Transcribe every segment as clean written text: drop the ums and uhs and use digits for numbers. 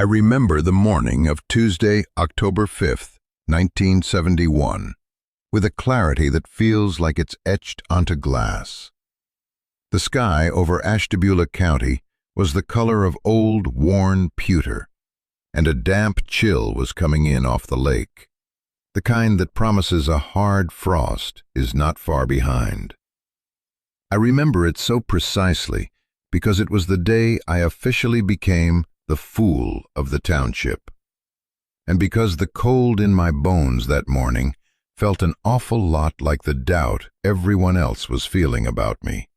I remember the morning of Tuesday, October 5th, 1971, with a clarity that feels like it's etched onto glass. The sky over Ashtabula County was the color of old, worn pewter, and a damp chill was coming in off the lake. The kind that promises a hard frost is not far behind. I remember it so precisely because it was the day I officially became the fool of the township, and because the cold in my bones that morning felt an awful lot like the doubt everyone else was feeling about me.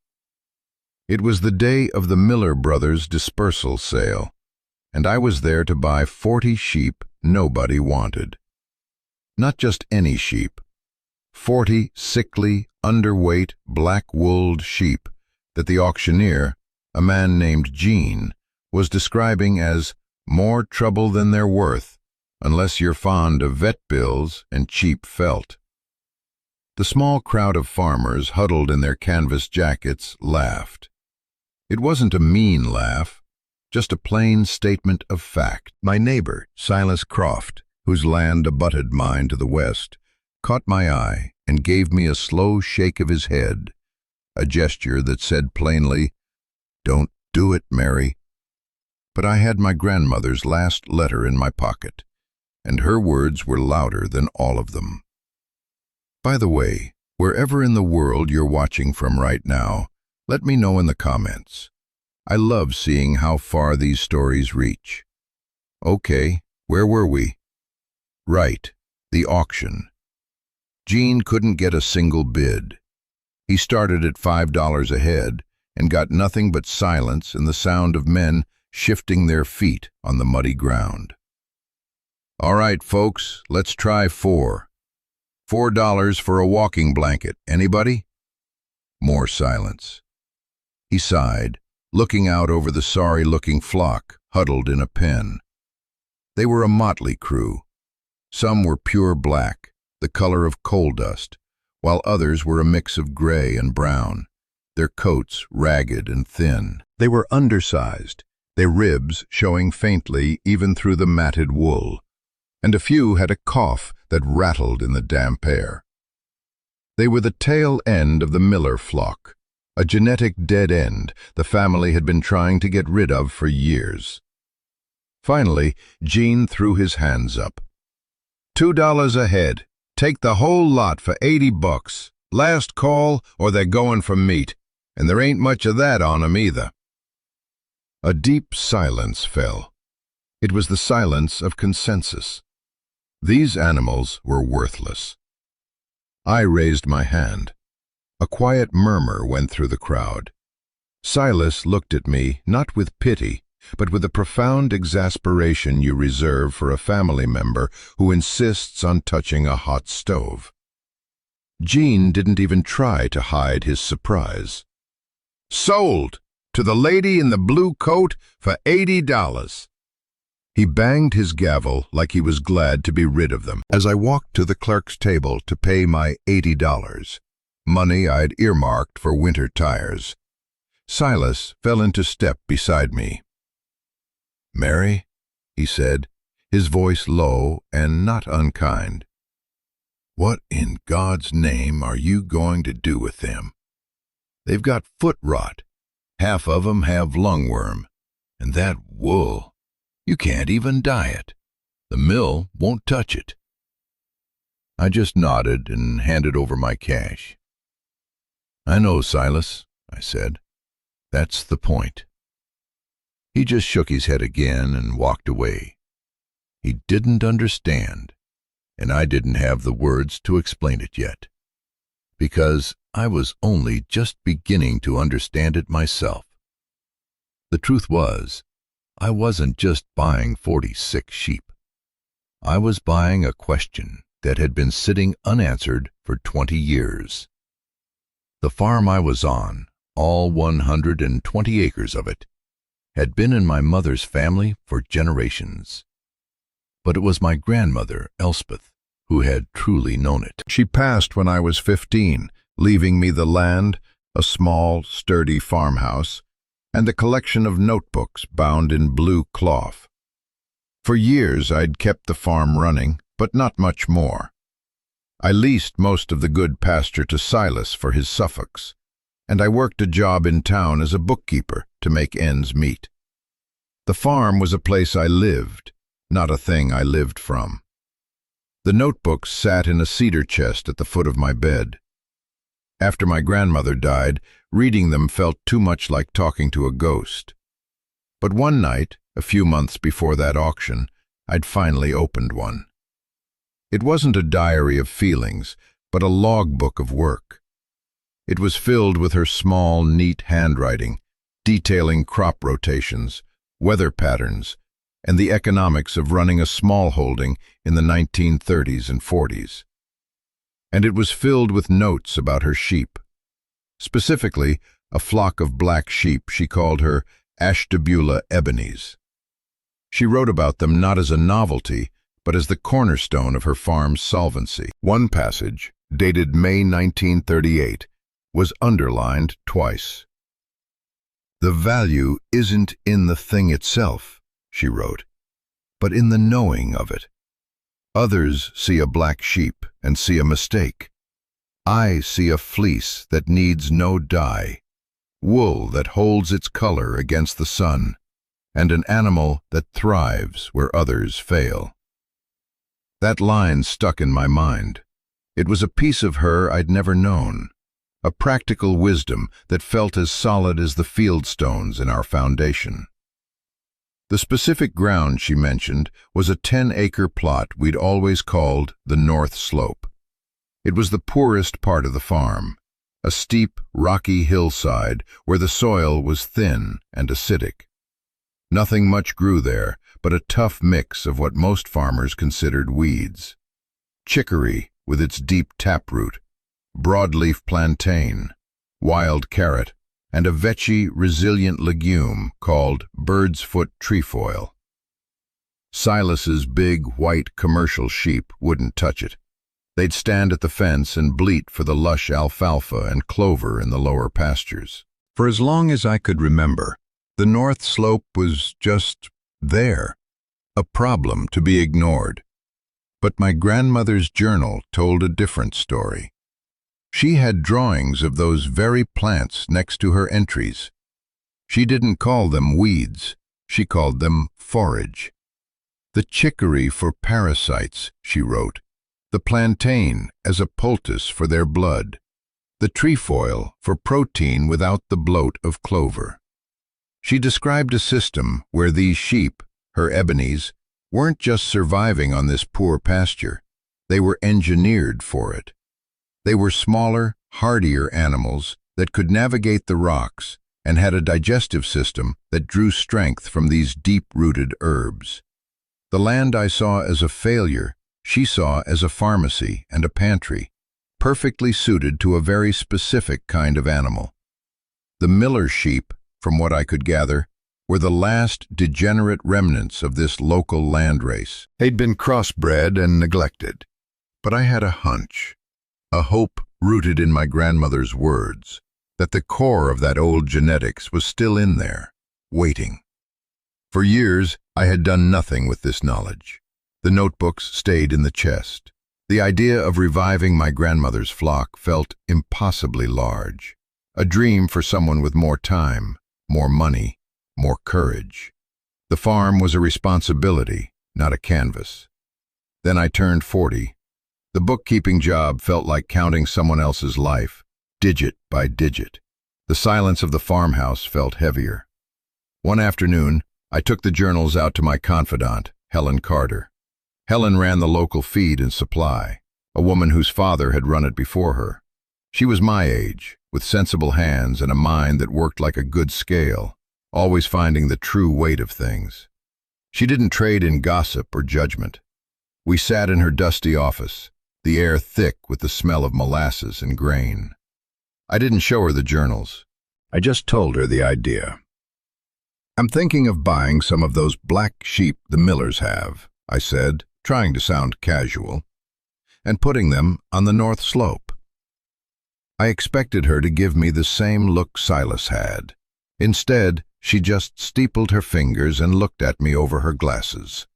It was the day of the Miller Brothers dispersal sale, and I was there to buy 40 sheep nobody wanted. Not just any sheep, 40 sickly, underweight, black-wooled sheep that the auctioneer, a man named Gene, was describing as more trouble than they're worth, unless you're fond of vet bills and cheap felt. The small crowd of farmers huddled in their canvas jackets laughed. It wasn't a mean laugh, just a plain statement of fact. My neighbor, Silas Croft, whose land abutted mine to the west, caught my eye and gave me a slow shake of his head, a gesture that said plainly, "Don't do it, Mary." But I had my grandmother's last letter in my pocket, and her words were louder than all of them. By the way, wherever in the world you're watching from right now, let me know in the comments. I love seeing how far these stories reach. Okay, where were we? Right, the auction. Gene couldn't get a single bid. He started at $5 a head and got nothing but silence and the sound of men shifting their feet on the muddy ground. All right, folks, let's try $4. $4 for a walking blanket. Anybody? More silence. He sighed, looking out over the sorry-looking flock huddled in a pen. They were a motley crew. Some were pure black, the color of coal dust, while others were a mix of gray and brown, their coats ragged and thin. They were undersized, their ribs showing faintly even through the matted wool, and a few had a cough that rattled in the damp air. They were the tail end of the Miller flock, a genetic dead end the family had been trying to get rid of for years. Finally, Gene threw his hands up. $2 a head. Take the whole lot for $80. Last call, or they're going for meat, and there ain't much of that on 'em either. A deep silence fell. It was the silence of consensus. These animals were worthless. I raised my hand. A quiet murmur went through the crowd. Silas looked at me, not with pity, but with the profound exasperation you reserve for a family member who insists on touching a hot stove. Gene didn't even try to hide his surprise. "Sold! To the lady in the blue coat for $80. He banged his gavel like he was glad to be rid of them. As I walked to the clerk's table to pay my $80, money I'd earmarked for winter tires, Silas fell into step beside me. "Mary," he said, his voice low and not unkind, "what in God's name are you going to do with them? They've got foot rot. Half of 'em have lungworm. And that wool, you can't even dye it. The mill won't touch it." I just nodded and handed over my cash. "I know, Silas," I said. "That's the point." He just shook his head again and walked away. He didn't understand, and I didn't have the words to explain it yet, because I was only just beginning to understand it myself. The truth was, I wasn't just buying 46 sheep. I was buying a question that had been sitting unanswered for 20 years. The farm I was on, all 120 acres of it, had been in my mother's family for generations. But it was my grandmother, Elspeth, who had truly known it. She passed when I was 15, leaving me the land, a small, sturdy farmhouse, and a collection of notebooks bound in blue cloth. For years I'd kept the farm running, but not much more. I leased most of the good pasture to Silas for his Suffolks, and I worked a job in town as a bookkeeper to make ends meet. The farm was a place I lived, not a thing I lived from. The notebooks sat in a cedar chest at the foot of my bed. After my grandmother died, reading them felt too much like talking to a ghost. But one night, a few months before that auction, I'd finally opened one. It wasn't a diary of feelings, but a logbook of work. It was filled with her small, neat handwriting, detailing crop rotations, weather patterns, and the economics of running a small holding in the 1930s and 40s. And it was filled with notes about her sheep. Specifically, a flock of black sheep she called her Ashtabula ebonies. She wrote about them not as a novelty, but as the cornerstone of her farm's solvency. One passage, dated May 1938, was underlined twice. "The value isn't in the thing itself," she wrote, "but in the knowing of it. Others see a black sheep and see a mistake. I see a fleece that needs no dye, wool that holds its color against the sun, and an animal that thrives where others fail." That line stuck in my mind. It was a piece of her I'd never known, a practical wisdom that felt as solid as the field stones in our foundation. The specific ground she mentioned was a 10-acre plot we'd always called the North Slope. It was the poorest part of the farm, a steep, rocky hillside where the soil was thin and acidic. Nothing much grew there but a tough mix of what most farmers considered weeds. Chicory with its deep taproot, broadleaf plantain, wild carrot, and a vetchy, resilient legume called bird's foot trefoil. Silas's big, white commercial sheep wouldn't touch it. They'd stand at the fence and bleat for the lush alfalfa and clover in the lower pastures. For as long as I could remember, the North Slope was just there, a problem to be ignored. But my grandmother's journal told a different story. She had drawings of those very plants next to her entries. She didn't call them weeds, she called them forage. The chicory for parasites, she wrote, the plantain as a poultice for their blood, the trefoil for protein without the bloat of clover. She described a system where these sheep, her ebonies, weren't just surviving on this poor pasture, they were engineered for it. They were smaller, hardier animals that could navigate the rocks and had a digestive system that drew strength from these deep-rooted herbs. The land I saw as a failure, she saw as a pharmacy and a pantry, perfectly suited to a very specific kind of animal. The Miller sheep, from what I could gather, were the last degenerate remnants of this local landrace. They'd been crossbred and neglected. But I had a hunch, a hope rooted in my grandmother's words, that the core of that old genetics was still in there, waiting. For years, I had done nothing with this knowledge. The notebooks stayed in the chest. The idea of reviving my grandmother's flock felt impossibly large, a dream for someone with more time, more money, more courage. The farm was a responsibility, not a canvas. Then I turned 40. The bookkeeping job felt like counting someone else's life, digit by digit. The silence of the farmhouse felt heavier. One afternoon, I took the journals out to my confidant, Helen Carter. Helen ran the local feed and supply, a woman whose father had run it before her. She was my age, with sensible hands and a mind that worked like a good scale, always finding the true weight of things. She didn't trade in gossip or judgment. We sat in her dusty office, the air thick with the smell of molasses and grain. I didn't show her the journals. I just told her the idea. "I'm thinking of buying some of those black sheep the Millers have," I said, trying to sound casual, "and putting them on the North Slope." I expected her to give me the same look Silas had. Instead, she just steepled her fingers and looked at me over her glasses.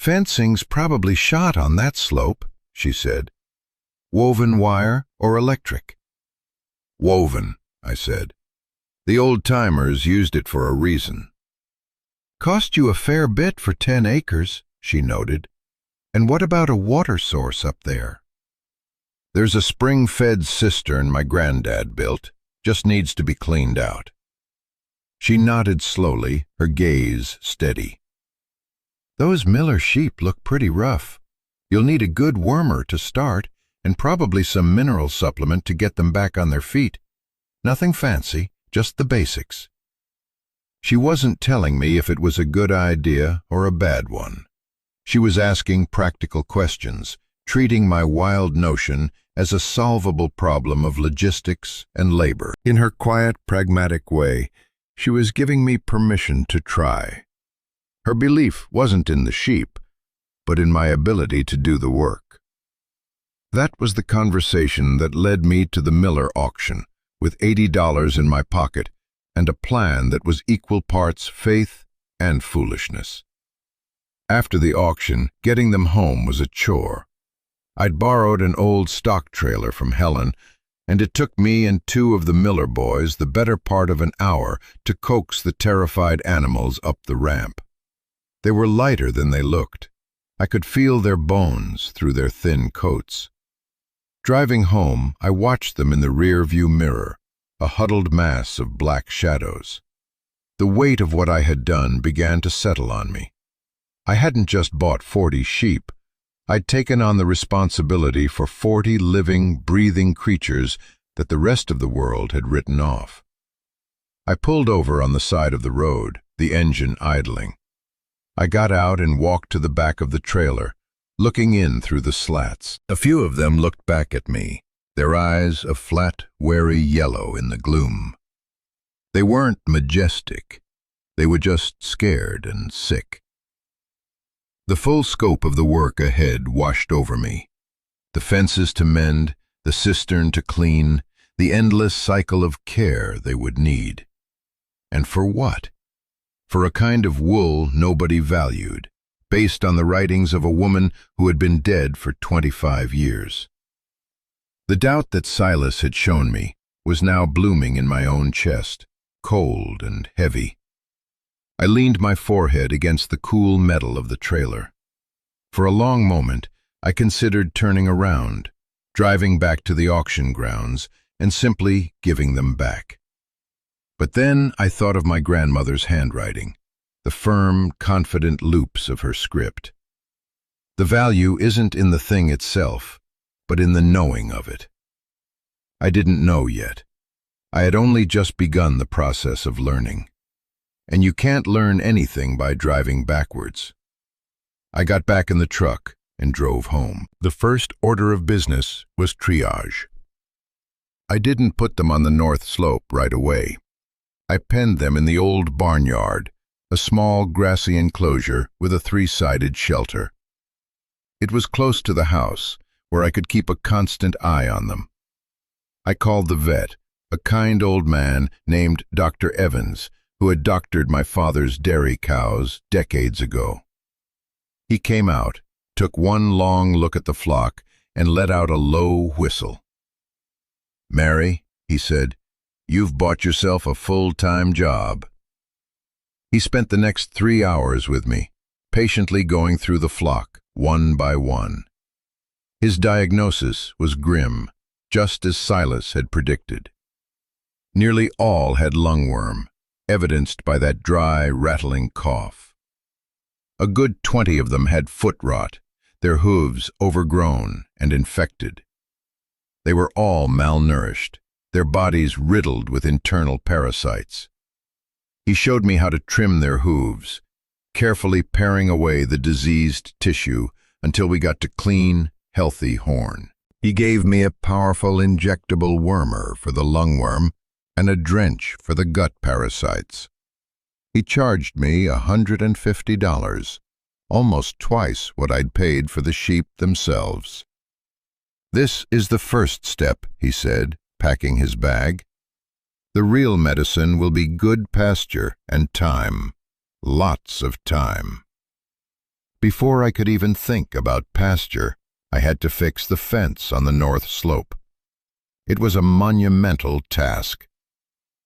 "Fencing's probably shot on that slope," she said. "Woven wire or electric?" "Woven," I said. "The old-timers used it for a reason." "Cost you a fair bit for 10 acres, she noted. "And what about a water source up there?" "There's a spring-fed cistern my granddad built. Just needs to be cleaned out." She nodded slowly, her gaze steady. "Those Miller sheep look pretty rough. You'll need a good wormer to start, and probably some mineral supplement to get them back on their feet. Nothing fancy, just the basics." She wasn't telling me if it was a good idea or a bad one. She was asking practical questions, treating my wild notion as a solvable problem of logistics and labor. In her quiet, pragmatic way, she was giving me permission to try. Her belief wasn't in the sheep, but in my ability to do the work. That was the conversation that led me to the Miller auction, with $80 in my pocket and a plan that was equal parts faith and foolishness. After the auction, getting them home was a chore. I'd borrowed an old stock trailer from Helen, and it took me and 2 of the Miller boys the better part of an hour to coax the terrified animals up the ramp. They were lighter than they looked. I could feel their bones through their thin coats. Driving home, I watched them in the rear-view mirror, a huddled mass of black shadows. The weight of what I had done began to settle on me. I hadn't just bought 40 sheep. I'd taken on the responsibility for 40 living, breathing creatures that the rest of the world had written off. I pulled over on the side of the road, the engine idling. I got out and walked to the back of the trailer, looking in through the slats. A few of them looked back at me, their eyes a flat, wary yellow in the gloom. They weren't majestic. They were just scared and sick. The full scope of the work ahead washed over me. The fences to mend, the cistern to clean, the endless cycle of care they would need. And for what? For a kind of wool nobody valued, based on the writings of a woman who had been dead for 25 years. The doubt that Silas had shown me was now blooming in my own chest, cold and heavy. I leaned my forehead against the cool metal of the trailer. For a long moment, I considered turning around, driving back to the auction grounds, and simply giving them back. But then I thought of my grandmother's handwriting, the firm, confident loops of her script. The value isn't in the thing itself, but in the knowing of it. I didn't know yet. I had only just begun the process of learning. And you can't learn anything by driving backwards. I got back in the truck and drove home. The first order of business was triage. I didn't put them on the north slope right away. I penned them in the old barnyard, a small grassy enclosure with a 3-sided shelter. It was close to the house, where I could keep a constant eye on them. I called the vet, a kind old man named Dr. Evans, who had doctored my father's dairy cows decades ago. He came out, took one long look at the flock, and let out a low whistle. "Mary," he said, "you've bought yourself a full-time job." He spent the next 3 hours with me, patiently going through the flock, one by one. His diagnosis was grim, just as Silas had predicted. Nearly all had lungworm, evidenced by that dry, rattling cough. A good 20 of them had foot rot, their hooves overgrown and infected. They were all malnourished, their bodies riddled with internal parasites. He showed me how to trim their hooves, carefully paring away the diseased tissue until we got to clean, healthy horn. He gave me a powerful injectable wormer for the lungworm and a drench for the gut parasites. He charged me $150, almost twice what I'd paid for the sheep themselves. "This is the first step," he said, packing his bag. "The real medicine will be good pasture and time, lots of time." Before I could even think about pasture, I had to fix the fence on the north slope. It was a monumental task.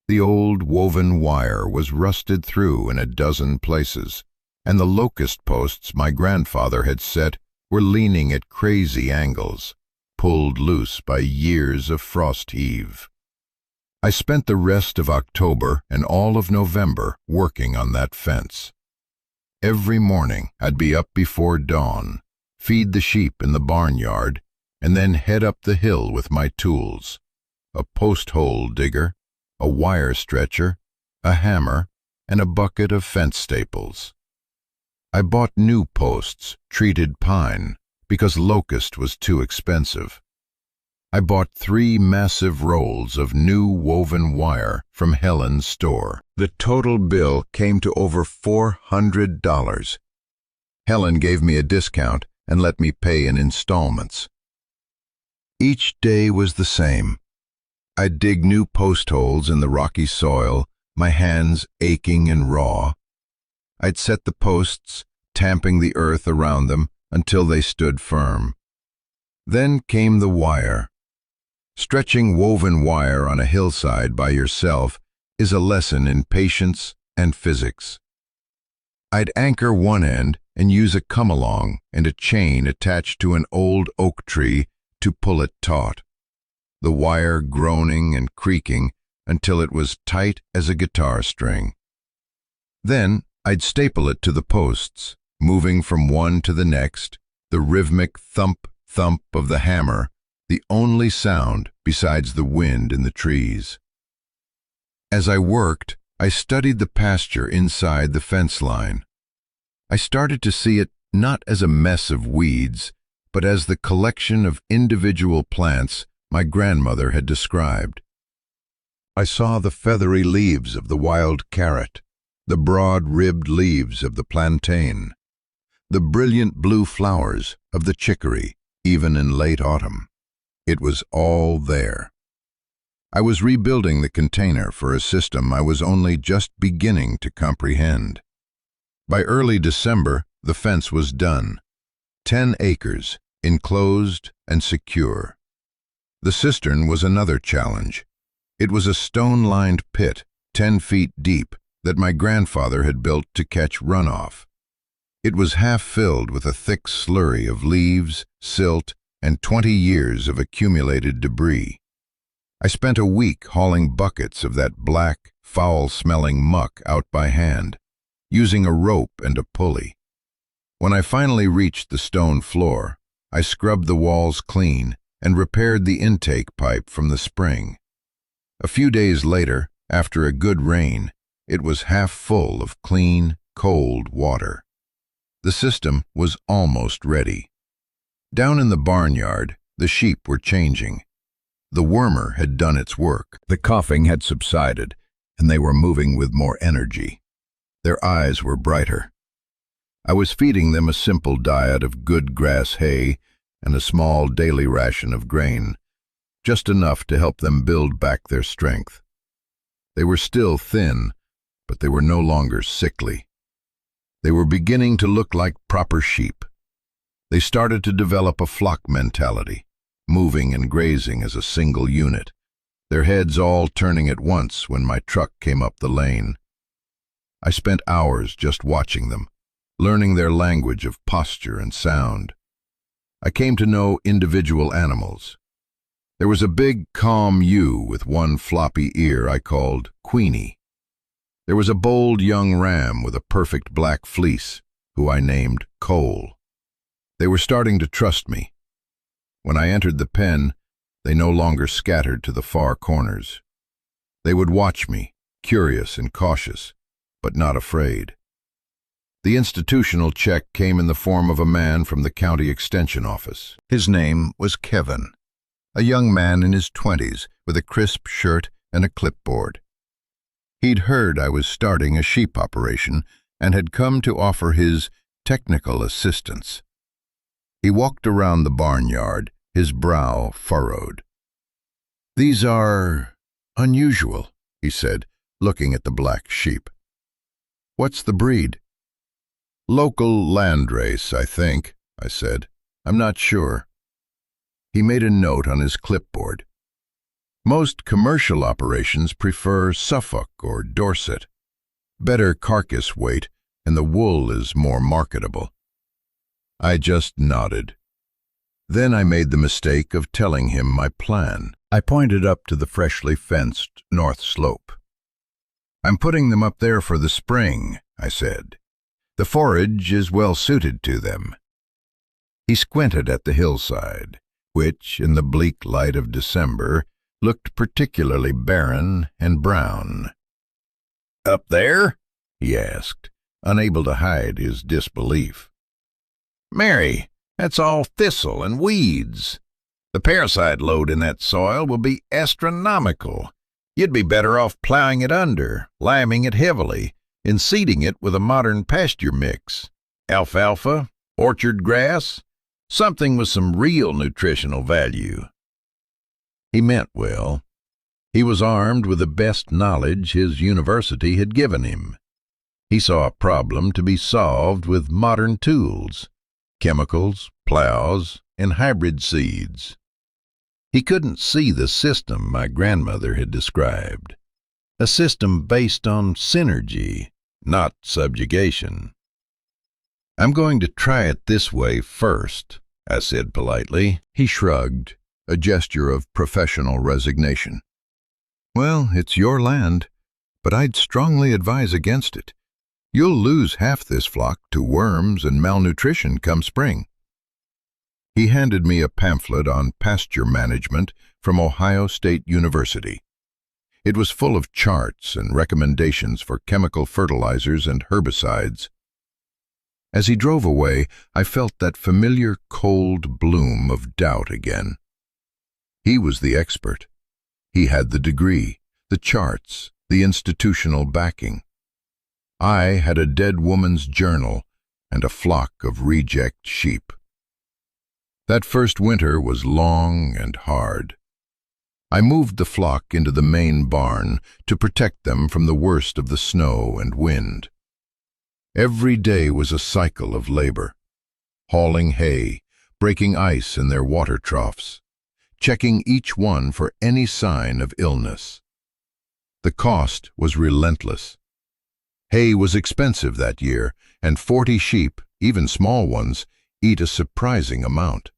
The old woven wire was rusted through in a dozen places, and the locust posts my grandfather had set were leaning at crazy angles, pulled loose by years of frost heave. I spent the rest of October and all of November working on that fence. Every morning I'd be up before dawn, feed the sheep in the barnyard, and then head up the hill with my tools: a post hole digger, a wire stretcher, a hammer, and a bucket of fence staples. I bought new posts, treated pine, because locust was too expensive. I bought 3 massive rolls of new woven wire from Helen's store. The total bill came to over $400. Helen gave me a discount and let me pay in installments. Each day was the same. I'd dig new post holes in the rocky soil, my hands aching and raw. I'd set the posts, tamping the earth around them until they stood firm. Then came the wire. Stretching woven wire on a hillside by yourself is a lesson in patience and physics. I'd anchor one end and use a come-along and a chain attached to an old oak tree to pull it taut, the wire groaning and creaking until it was tight as a guitar string. Then I'd staple it to the posts, moving from one to the next, the rhythmic thump-thump of the hammer, the only sound besides the wind in the trees. As I worked, I studied the pasture inside the fence line. I started to see it not as a mess of weeds, but as the collection of individual plants my grandmother had described. I saw the feathery leaves of the wild carrot, the broad-ribbed leaves of the plantain, the brilliant blue flowers of the chicory, even in late autumn. It was all there. I was rebuilding the container for a system I was only just beginning to comprehend. By early December, the fence was done. 10 acres, enclosed and secure. The cistern was another challenge. It was a stone-lined pit, 10 feet deep, that my grandfather had built to catch runoff. It was half filled with a thick slurry of leaves, silt, and 20 years of accumulated debris. I spent a week hauling buckets of that black, foul-smelling muck out by hand, using a rope and a pulley. When I finally reached the stone floor, I scrubbed the walls clean and repaired the intake pipe from the spring. A few days later, after a good rain, it was half full of clean, cold water. The system was almost ready. Down in the barnyard, the sheep were changing. The wormer had done its work. The coughing had subsided, and they were moving with more energy. Their eyes were brighter. I was feeding them a simple diet of good grass hay and a small daily ration of grain, just enough to help them build back their strength. They were still thin, but they were no longer sickly. They were beginning to look like proper sheep. They started to develop a flock mentality, moving and grazing as a single unit, their heads all turning at once when my truck came up the lane. I spent hours just watching them, learning their language of posture and sound. I came to know individual animals. There was a big, calm ewe with one floppy ear I called Queenie. There was a bold young ram with a perfect black fleece, who I named Cole. They were starting to trust me. When I entered the pen, they no longer scattered to the far corners. They would watch me, curious and cautious, but not afraid. The institutional check came in the form of a man from the county extension office. His name was Kevin, a young man in his 20s with a crisp shirt and a clipboard. He'd heard I was starting a sheep operation and had come to offer his technical assistance. He walked around the barnyard, his brow furrowed. "These are unusual," he said, looking at the black sheep. "What's the breed?" Local landrace, I think, I said. I'm not sure. He made a note on his clipboard. Most commercial operations prefer Suffolk or Dorset. Better carcass weight, and the wool is more marketable. I just nodded. Then I made the mistake of telling him my plan. I pointed up to the freshly fenced north slope. I'm putting them up there for the spring, I said. The forage is well suited to them. He squinted at the hillside, which, in the bleak light of December, looked particularly barren and brown. "Up there?" he asked, unable to hide his disbelief. "Mary, that's all thistle and weeds. The parasite load in that soil will be astronomical. You'd be better off plowing it under, liming it heavily, and seeding it with a modern pasture mix. Alfalfa, orchard grass, something with some real nutritional value." He meant well. He was armed with the best knowledge his university had given him. He saw a problem to be solved with modern tools, chemicals, plows, and hybrid seeds. He couldn't see the system my grandmother had described, a system based on synergy, not subjugation. "I'm going to try it this way first," I said politely. He shrugged, a gesture of professional resignation. "Well, it's your land, but I'd strongly advise against it. You'll lose half this flock to worms and malnutrition come spring." He handed me a pamphlet on pasture management from Ohio State University. It was full of charts and recommendations for chemical fertilizers and herbicides. As he drove away, I felt that familiar cold bloom of doubt again. He was the expert. He had the degree, the charts, the institutional backing. I had a dead woman's journal and a flock of reject sheep. That first winter was long and hard. I moved the flock into the main barn to protect them from the worst of the snow and wind. Every day was a cycle of labor, hauling hay, breaking ice in their water troughs, checking each one for any sign of illness. The cost was relentless. Hay was expensive that year, and 40 sheep, even small ones, eat a surprising amount.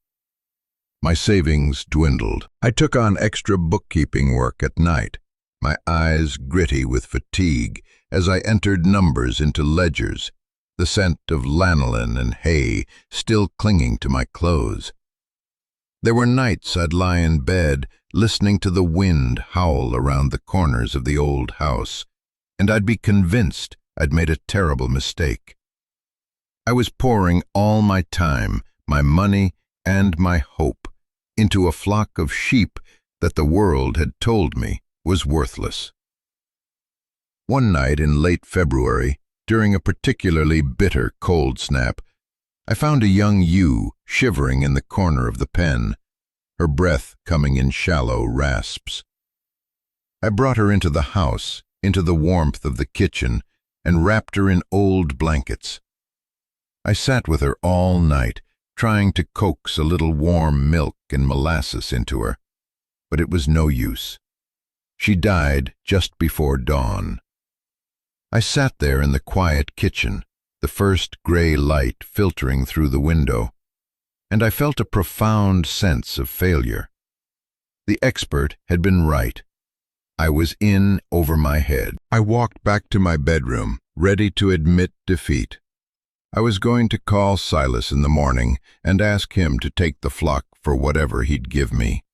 My savings dwindled. I took on extra bookkeeping work at night, my eyes gritty with fatigue as I entered numbers into ledgers, the scent of lanolin and hay still clinging to my clothes. There were nights I'd lie in bed listening to the wind howl around the corners of the old house, and I'd be convinced I'd made a terrible mistake. I was pouring all my time, my money, and my hope into a flock of sheep that the world had told me was worthless. One night in late February, during a particularly bitter cold snap, I found a young ewe shivering in the corner of the pen, her breath coming in shallow rasps. I brought her into the house, into the warmth of the kitchen, and wrapped her in old blankets. I sat with her all night, trying to coax a little warm milk and molasses into her, but it was no use. She died just before dawn. I sat there in the quiet kitchen, the first gray light filtering through the window, and I felt a profound sense of failure. The expert had been right. I was in over my head. I walked back to my bedroom, ready to admit defeat. I was going to call Silas in the morning and ask him to take the flock for whatever he'd give me.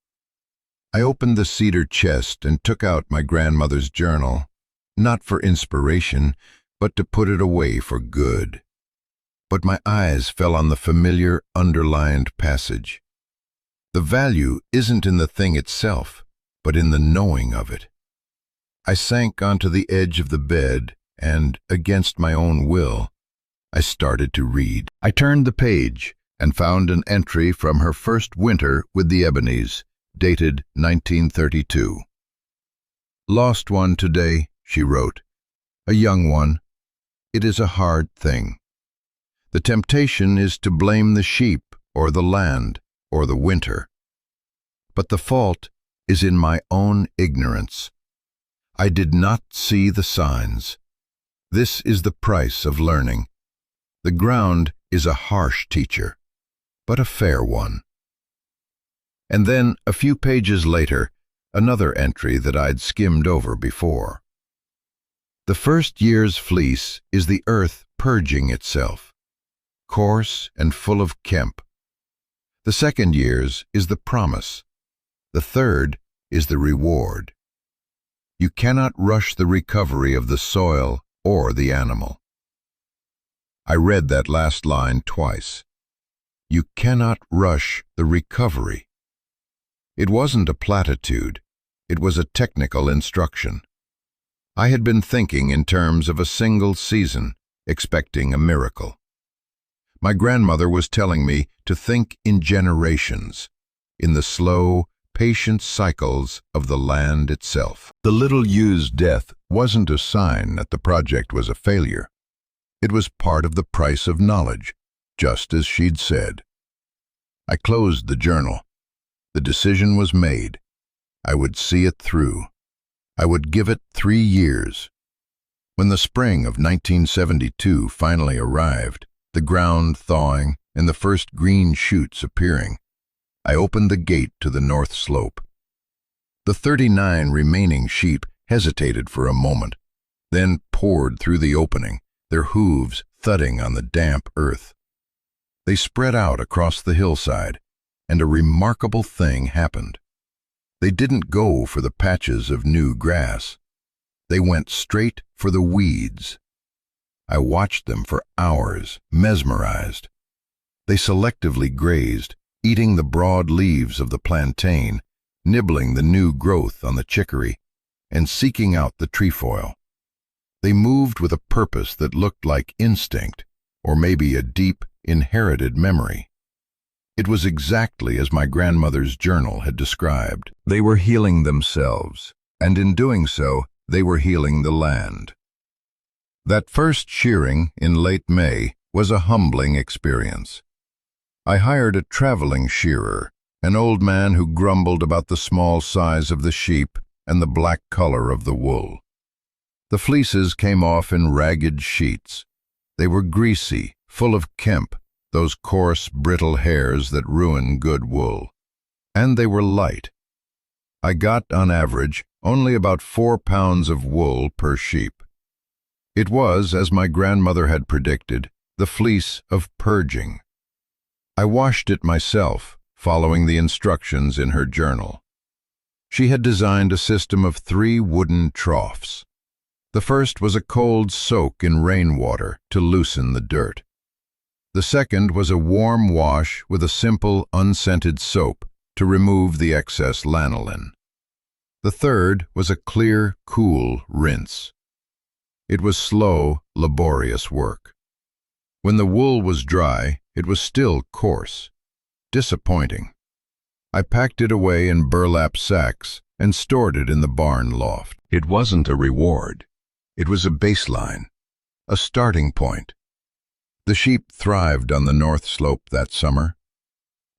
I opened the cedar chest and took out my grandmother's journal, not for inspiration, but to put it away for good. But my eyes fell on the familiar underlined passage. The value isn't in the thing itself, but in the knowing of it. I sank onto the edge of the bed and, against my own will, I started to read. I turned the page and found an entry from her first winter with the Ebonies, dated 1932. "Lost one today," she wrote. "A young one. It is a hard thing. The temptation is to blame the sheep or the land or the winter. But the fault is in my own ignorance. I did not see the signs. This is the price of learning. The ground is a harsh teacher, but a fair one. And then, a few pages later, another entry that I'd skimmed over before. The first year's fleece is the earth purging itself, coarse and full of kemp. The second year's is the promise. The third is the reward. You cannot rush the recovery of the soil or the animal. I read that last line twice. You cannot rush the recovery. It wasn't a platitude. It was a technical instruction. I had been thinking in terms of a single season, expecting a miracle. My grandmother was telling me to think in generations, in the slow, patient cycles of the land itself. The little ew's death wasn't a sign that the project was a failure. It was part of the price of knowledge, just as she'd said. I closed the journal. The decision was made. I would see it through. I would give it 3 years. When the spring of 1972 finally arrived, the ground thawing and the first green shoots appearing, I opened the gate to the north slope. The 39 remaining sheep hesitated for a moment, then poured through the opening, their hooves thudding on the damp earth. They spread out across the hillside, and a remarkable thing happened. They didn't go for the patches of new grass. They went straight for the weeds. I watched them for hours, mesmerized. They selectively grazed, eating the broad leaves of the plantain, nibbling the new growth on the chicory, and seeking out the trefoil. They moved with a purpose that looked like instinct, or maybe a deep, inherited memory. It was exactly as my grandmother's journal had described. They were healing themselves, and in doing so, they were healing the land. That first shearing in late May was a humbling experience. I hired a traveling shearer, an old man who grumbled about the small size of the sheep and the black color of the wool. The fleeces came off in ragged sheets. They were greasy, full of kemp, those coarse, brittle hairs that ruin good wool. And they were light. I got, on average, only about 4 pounds of wool per sheep. It was, as my grandmother had predicted, the fleece of purging. I washed it myself, following the instructions in her journal. She had designed a system of 3 wooden troughs. The first was a cold soak in rainwater to loosen the dirt. The second was a warm wash with a simple, unscented soap to remove the excess lanolin. The third was a clear, cool rinse. It was slow, laborious work. When the wool was dry, it was still coarse. Disappointing. I packed it away in burlap sacks and stored it in the barn loft. It wasn't a reward. It was a baseline, a starting point. The sheep thrived on the north slope that summer.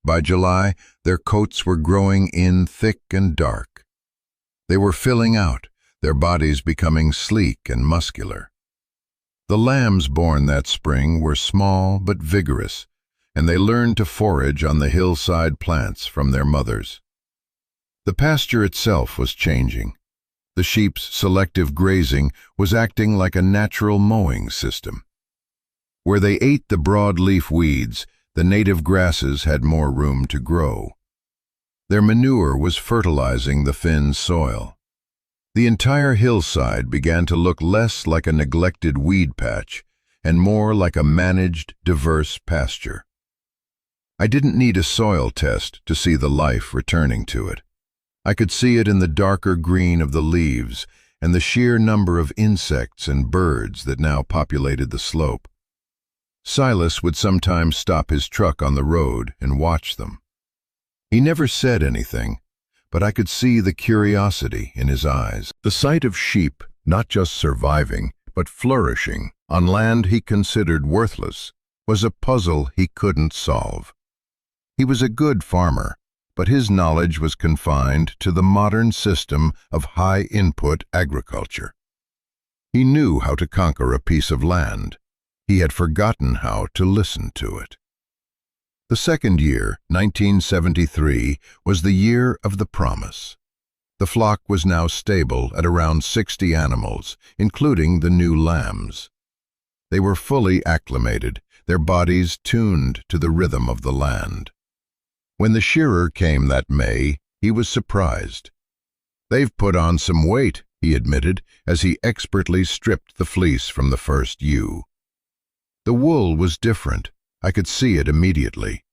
By July, their coats were growing in thick and dark. They were filling out, their bodies becoming sleek and muscular. The lambs born that spring were small but vigorous, and they learned to forage on the hillside plants from their mothers. The pasture itself was changing. The sheep's selective grazing was acting like a natural mowing system. Where they ate the broadleaf weeds, the native grasses had more room to grow. Their manure was fertilizing the thin soil. The entire hillside began to look less like a neglected weed patch and more like a managed, diverse pasture. I didn't need a soil test to see the life returning to it. I could see it in the darker green of the leaves and the sheer number of insects and birds that now populated the slope. Silas would sometimes stop his truck on the road and watch them. He never said anything, but I could see the curiosity in his eyes. The sight of sheep not just surviving, but flourishing on land he considered worthless was a puzzle he couldn't solve. He was a good farmer, but his knowledge was confined to the modern system of high-input agriculture. He knew how to conquer a piece of land. He had forgotten how to listen to it. The second year, 1973, was the year of the promise. The flock was now stable at around 60 animals, including the new lambs. They were fully acclimated, their bodies tuned to the rhythm of the land. When the shearer came that May, he was surprised. "They've put on some weight," he admitted, as he expertly stripped the fleece from the first ewe. The wool was different. I could see it immediately.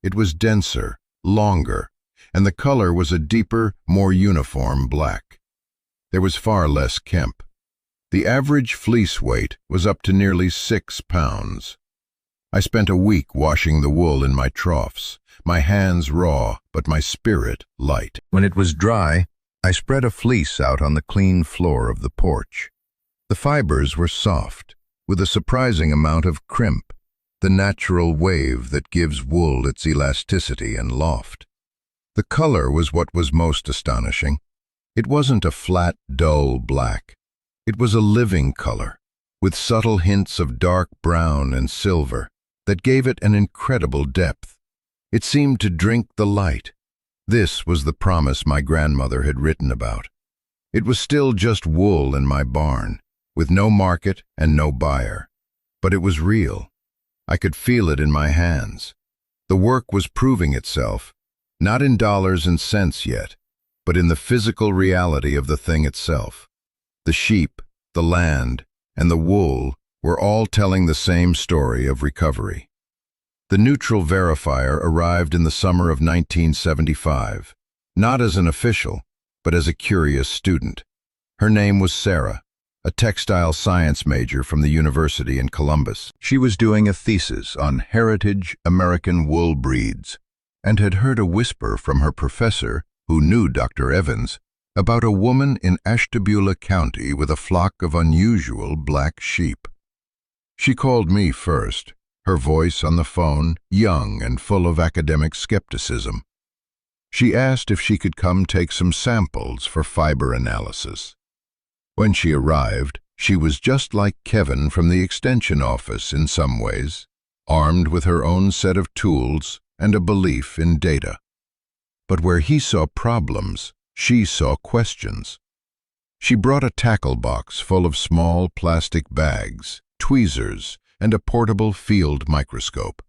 It was denser, longer, and the color was a deeper, more uniform black. There was far less kemp. The average fleece weight was up to nearly 6 pounds. I spent a week washing the wool in my troughs, my hands raw, but my spirit light. When it was dry, I spread a fleece out on the clean floor of the porch. The fibers were soft, with a surprising amount of crimp, the natural wave that gives wool its elasticity and loft. The color was what was most astonishing. It wasn't a flat, dull black. It was a living color, with subtle hints of dark brown and silver that gave it an incredible depth. It seemed to drink the light. This was the promise my grandmother had written about. It was still just wool in my barn, with no market and no buyer. But it was real. I could feel it in my hands. The work was proving itself, not in dollars and cents yet, but in the physical reality of the thing itself. The sheep, the land, and the wool were all telling the same story of recovery. The neutral verifier arrived in the summer of 1975, not as an official, but as a curious student. Her name was Sarah, a textile science major from the university in Columbus. She was doing a thesis on heritage American wool breeds and had heard a whisper from her professor, who knew Dr. Evans, about a woman in Ashtabula County with a flock of unusual black sheep. She called me first, her voice on the phone young and full of academic skepticism. She asked if she could come take some samples for fiber analysis. When she arrived, she was just like Kevin from the extension office in some ways, armed with her own set of tools and a belief in data. But where he saw problems, she saw questions. She brought a tackle box full of small plastic bags, tweezers, and a portable field microscope.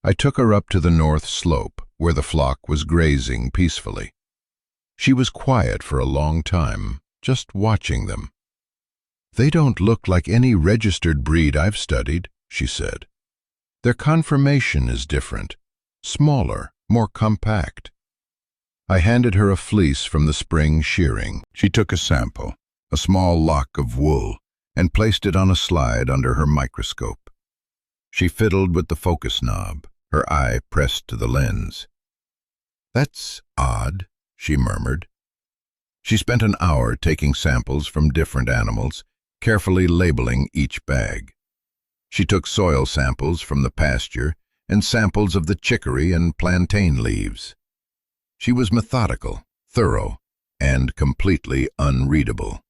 I took her up to the north slope, where the flock was grazing peacefully. She was quiet for a long time, just watching them. "They don't look like any registered breed I've studied," she said. "Their conformation is different, smaller, more compact." I handed her a fleece from the spring shearing. She took a sample, a small lock of wool, and placed it on a slide under her microscope. She fiddled with the focus knob, her eye pressed to the lens. "That's odd," she murmured. She spent an hour taking samples from different animals, carefully labeling each bag. She took soil samples from the pasture and samples of the chicory and plantain leaves. She was methodical, thorough, and completely unreadable.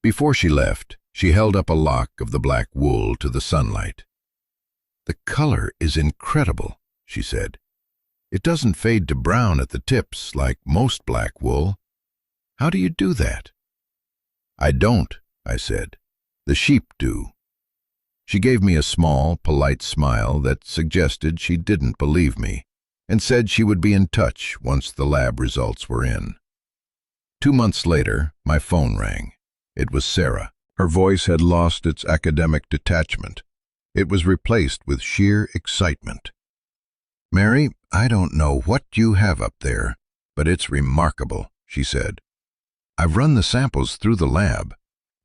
Before she left, she held up a lock of the black wool to the sunlight. "The color is incredible," she said. "It doesn't fade to brown at the tips like most black wool. How do you do that?" "I don't," I said. "The sheep do." She gave me a small, polite smile that suggested she didn't believe me, and said she would be in touch once the lab results were in. 2 months later, my phone rang. It was Sarah. Her voice had lost its academic detachment. It was replaced with sheer excitement. "Mary, I don't know what you have up there, but it's remarkable," she said. "I've run the samples through the lab.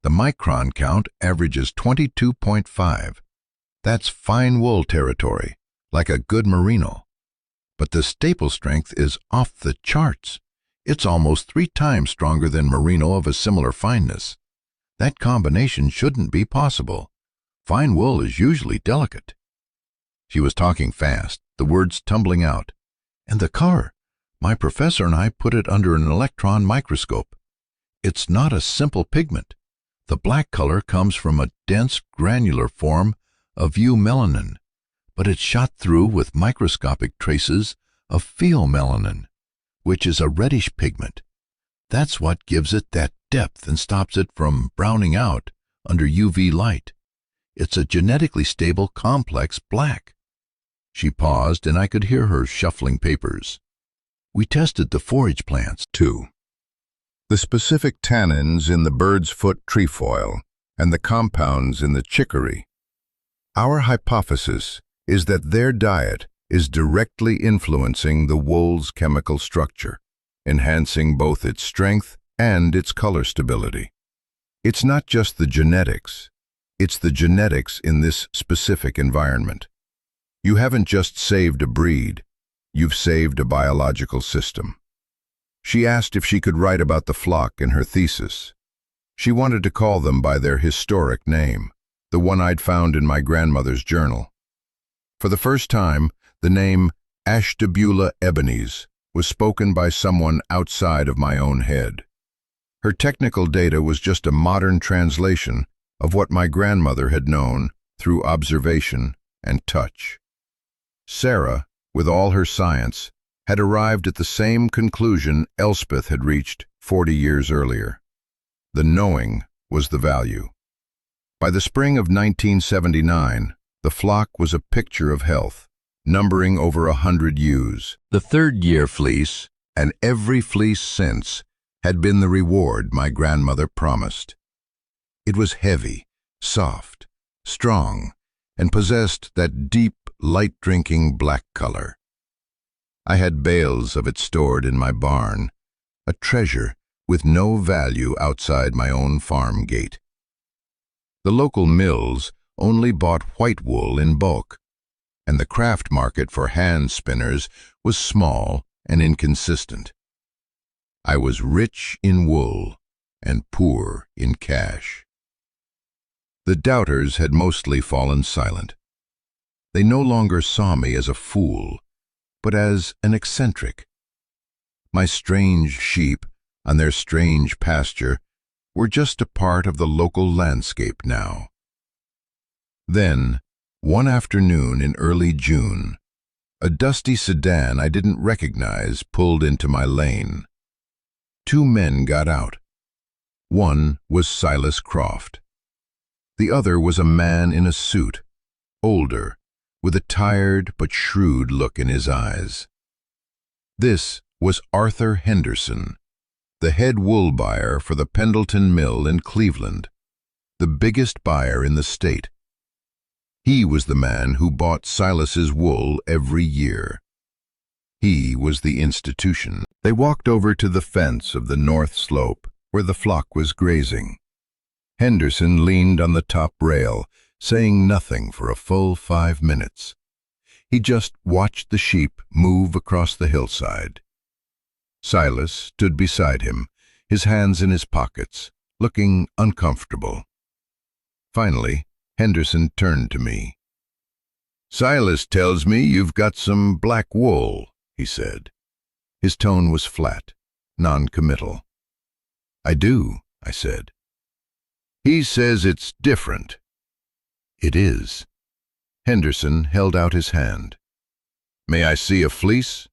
The micron count averages 22.5. That's fine wool territory, like a good merino. But the staple strength is off the charts. It's almost 3 times stronger than merino of a similar fineness. That combination shouldn't be possible. Fine wool is usually delicate." She was talking fast, the words tumbling out. "And the color. My professor and I put it under an electron microscope. It's not a simple pigment. The black color comes from a dense granular form of eumelanin, but it's shot through with microscopic traces of pheomelanin, which is a reddish pigment. That's what gives it that depth and stops it from browning out under UV light. It's a genetically stable complex black." She paused, and I could hear her shuffling papers. "We tested the forage plants, too. The specific tannins in the bird's foot trefoil and the compounds in the chicory. Our hypothesis is that their diet is directly influencing the wool's chemical structure, enhancing both its strength and its color stability. It's not just the genetics, it's the genetics in this specific environment. You haven't just saved a breed, you've saved a biological system." She asked if she could write about the flock in her thesis. She wanted to call them by their historic name, the one I'd found in my grandmother's journal. For the first time, the name Ashtabula ebenes was spoken by someone outside of my own head. Her technical data was just a modern translation of what my grandmother had known through observation and touch. Sarah, with all her science, had arrived at the same conclusion Elspeth had reached 40 years earlier. The knowing was the value. By the spring of 1979, the flock was a picture of health, numbering over 100 ewes. The third-year fleece, and every fleece since, had been the reward my grandmother promised. It was heavy, soft, strong, and possessed that deep, light-drinking black color. I had bales of it stored in my barn, a treasure with no value outside my own farm gate. The local mills only bought white wool in bulk, and the craft market for hand spinners was small and inconsistent. I was rich in wool and poor in cash. The doubters had mostly fallen silent. They no longer saw me as a fool, but as an eccentric. My strange sheep on their strange pasture were just a part of the local landscape now. Then, one afternoon in early June, a dusty sedan I didn't recognize pulled into my lane. Two men got out. One was Silas Croft. The other was a man in a suit, older, with a tired but shrewd look in his eyes. This was Arthur Henderson, the head wool buyer for the Pendleton Mill in Cleveland, the biggest buyer in the state. He was the man who bought Silas's wool every year. He was the institution. They walked over to the fence of the north slope, where the flock was grazing. Henderson leaned on the top rail, saying nothing for a full 5 minutes. He just watched the sheep move across the hillside. Silas stood beside him, his hands in his pockets, looking uncomfortable. Finally, Henderson turned to me. "Silas tells me you've got some black wool," he said. His tone was flat, non-committal. "I do," I said. "He says it's different." "It is." Henderson held out his hand. "May I see a fleece?"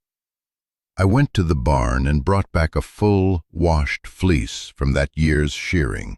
I went to the barn and brought back a full, washed fleece from that year's shearing.